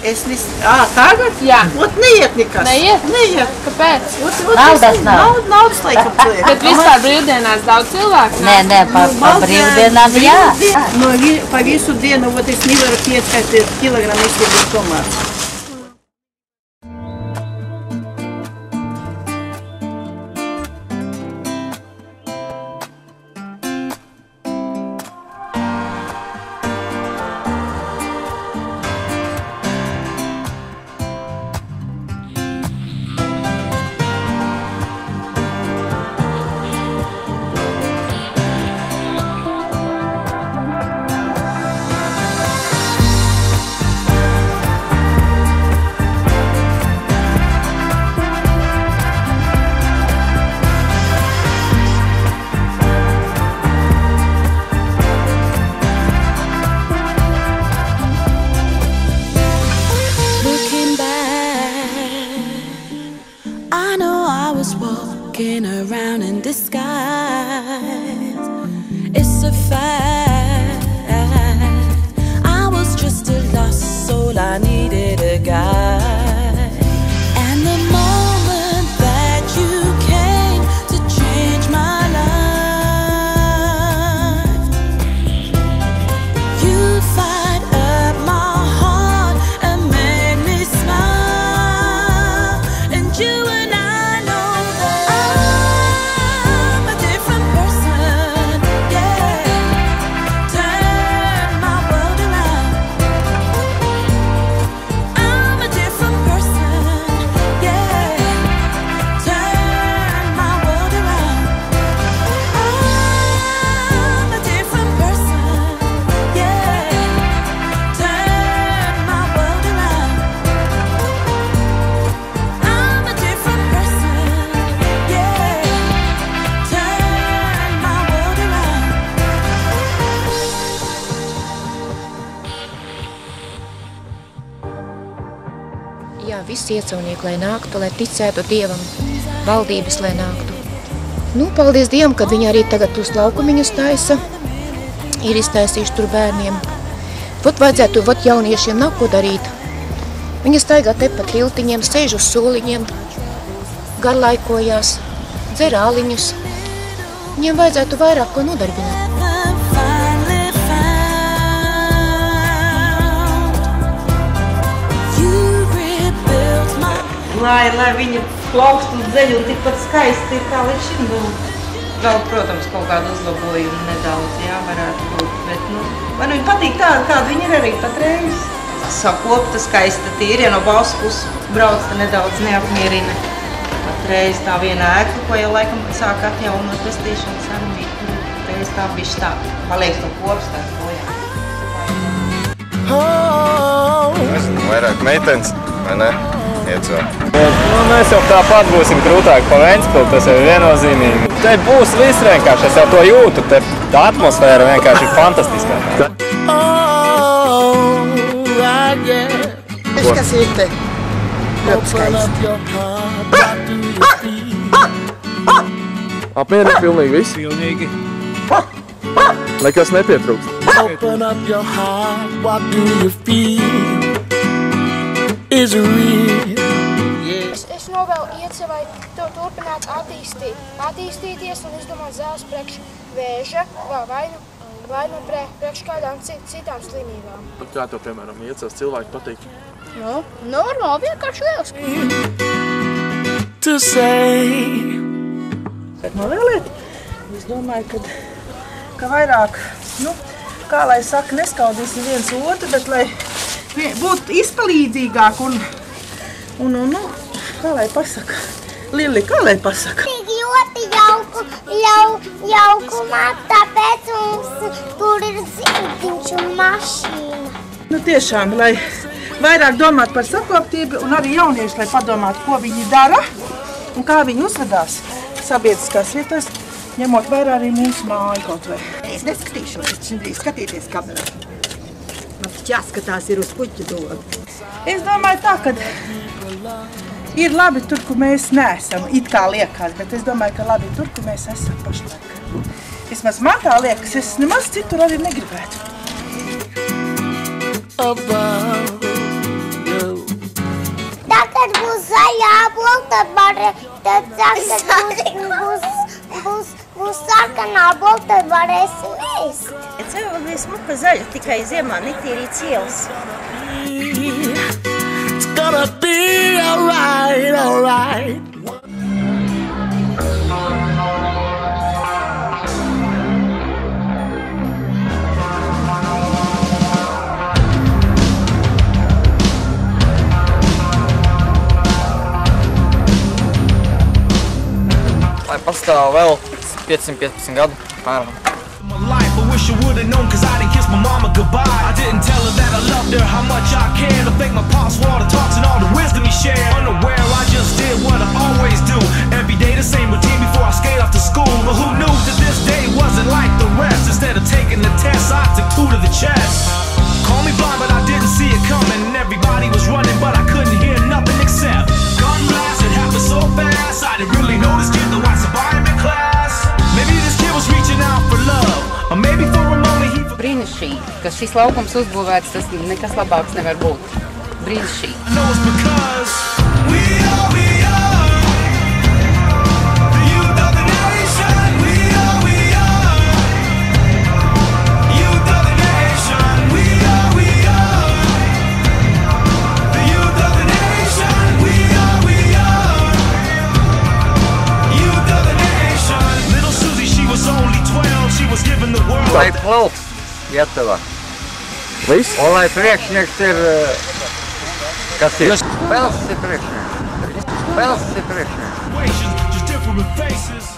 Tagad? Jā. Ot neiet nekas. Neiet? Neiet. Kāpēc? Naudas nav. Naudas laikam kliek. Bet vispār brīvdienās daudz cilvēku? Nē, pa brīvdienām jā. Pa visu dienu, ot es nevaru 5 kilogramu izsūdīt tomāts. Walking around in disguise, it's a fact. I was just a lost soul, I needed a guide. And the moment that you came to change my life, you fired up my heart and made me smile. And you and I Jā, visi iecauņieki, lai nāktu, lai ticētu Dievam, valdības, lai nāktu. Nu, paldies Dievam, kad viņi arī tagad tos laukumiņus taisa, ir iztaisījuši tur bērniem. Vot vajadzētu, vot jauniešiem nav ko darīt. Viņi staigā te pa tiltiņiem, sēž uz soliņiem, garlaikojās, dzer āliņus. Viņiem vajadzētu vairāk ko nodarbināt. Lai viņi plaukst uz zeļu un tikpat skaisti ir kā līdz šim būtu. Vēl, protams, kaut kādu uzlabojumu nedaudz, jā, varētu būt, bet, nu, man viņi patīk tāda, kāda viņi ir arī patreiz. Sakopta, skaista tīri, ja no balss puses brauc, tad nedaudz neapmierina. Patreiz tā viena ēka, ko jau laikam sāk atjaunot pestīšanas armiju, patreiz tā bišķi tā, paliek to kops tā projā. Mēs vairāk meitenes, vai ne? Nu, mēs jau tāpat būsim krūtāki pa Ventspili, tas jau ir viennozīmīgi. Te būs viss vienkārši, es jau to jūtu, te tā atmosfēra vienkārši ir fantastiskā. Kas ir te? Ļoti skaisti. Apmierina pilnīgi viss? Pilnīgi. Nekas nepietrūkst. Open up your heart, what do you feel? Is real. Es novēlu Iecevai to turpināt attīstīties un izdomāt zāles priekš vēža vai nu priekš kādām citām slimībām. Kā tev, piemēram, Iecevas cilvēki patīk? Nu, normāli, vienkārši lieliski. Novēliet? Es domāju, ka vairāk, nu, kā lai saka, neskaudīsim viens otru, bet lai būtu izpalīdzīgāk un, kā lai pasaka, Lili, kā lai pasaka? Ļoti jaukumā, tāpēc mums tur ir zītiņš un mašīna. Nu tiešām, lai vairāk domāt par sakoptību un arī jaunieši, lai padomātu, ko viņi dara un kā viņi uzvedās sabiedriskās vietās, ņemot vērā arī mūsu māju kaut vai. Es neskatīšos, es šindrīz skatīties kamerā. Man jāskatās ir uz puķu domu. Es domāju tā, ka ir labi tur, kur mēs neesam, it kā liekas, bet es domāju, ka labi tur, kur mēs esam pašlaik. Vismaz man tā liekas, es nemaz citur arī negribētu. tad būs sarkanā bola, tad varēsim ēst. Ceļu bija smuka zaļa, tikai ziemā netīrīts ielas. It's gonna be alright, alright. Lai pastāv vēl 515 gadu, apmēram. I wish I would've known cause I didn't kiss my mama goodbye. I didn't tell her that I loved her, how much I cared. I thank my pops for all the talks and all the wisdom he shared. Unaware, I just did what I always do. Every day the same routine before I skate off to school. But who knew that this day wasn't like the rest? Instead of taking the test, I took 2 to the chest. Call me blind, but I didn't see it coming. And everybody was running, but I couldn't hear nothing except gun blast. It happened so fast, I didn't really know this kid, though I survived in class. Maybe this kid was reaching out for love, or maybe for a moment he... Brīnišķīgi, ka šis laukums uzbūvēts, tas nekas labāks nevar būt. Brīnišķīgi. I know it's because we are the youth of the nation. We are youth of the nation. We are the youth of the nation. We are youth of the nation. Little Susie, she was only 12. She was given the world. Lai plauks Lietuvā. Viss? Un lai priekšnieks ir, kas ir? Pels ir priekšnieks. Pels ir priekšnieks. Just different faces.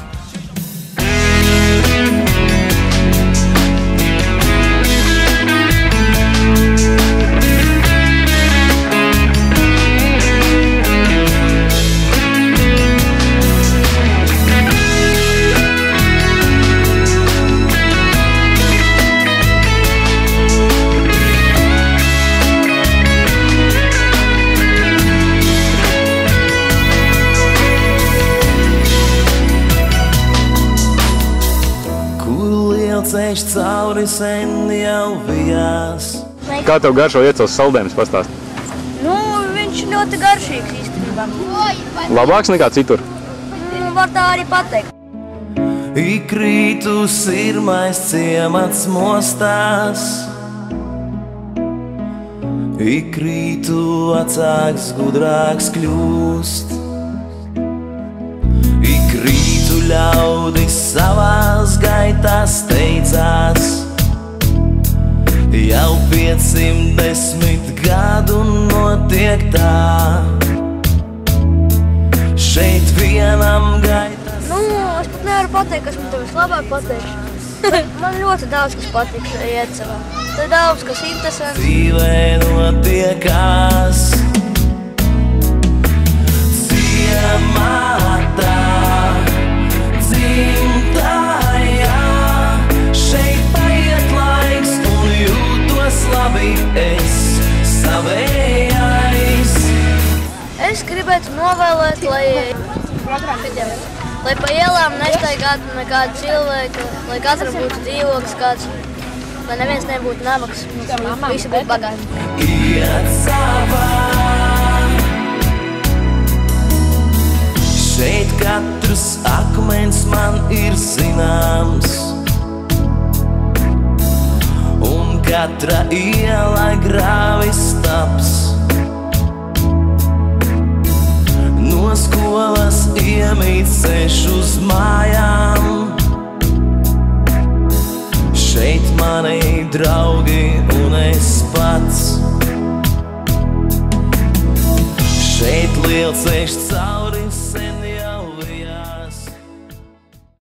Ceļš cauri sen jau vijās. Kā tev garšo iecels saldējums pastāst? Nu, viņš ļoti garšīgs īstenībā. Labāks nekā citur? Var tā arī pateikt. Ik rītu sirmais ciemats mostās. Ik rītu vecāks gudrāks kļūst. Ik rītu ļaudis savās gaitās teicās. Jau 510 gadu notiek tā. Šeit vienam gaitās. Nu, es pat nevaru pateikt, kas man tev vislabāk pateikšu. Man ļoti daudz, kas patīk šajā Iecevā. Te daudz, kas interesants. Dzīvē notiekās. Ciematā, dzimtajā. Šeit paiet laiks un jūtos labi es savējais. Es gribētu novēlēt, lai pa ielām nestaigātu nekādu cilvēku, lai katram būtu dzīvoklis kāds, lai neviens nebūtu nabaks, visi būtu bagāti. Iecevā, šeit katrs akmens man ir zināms, un katra iela grāvis taps. No skolas iemīt ceļš uz mājām. Šeit mani draugi un es pats. Šeit lielceļš cauri.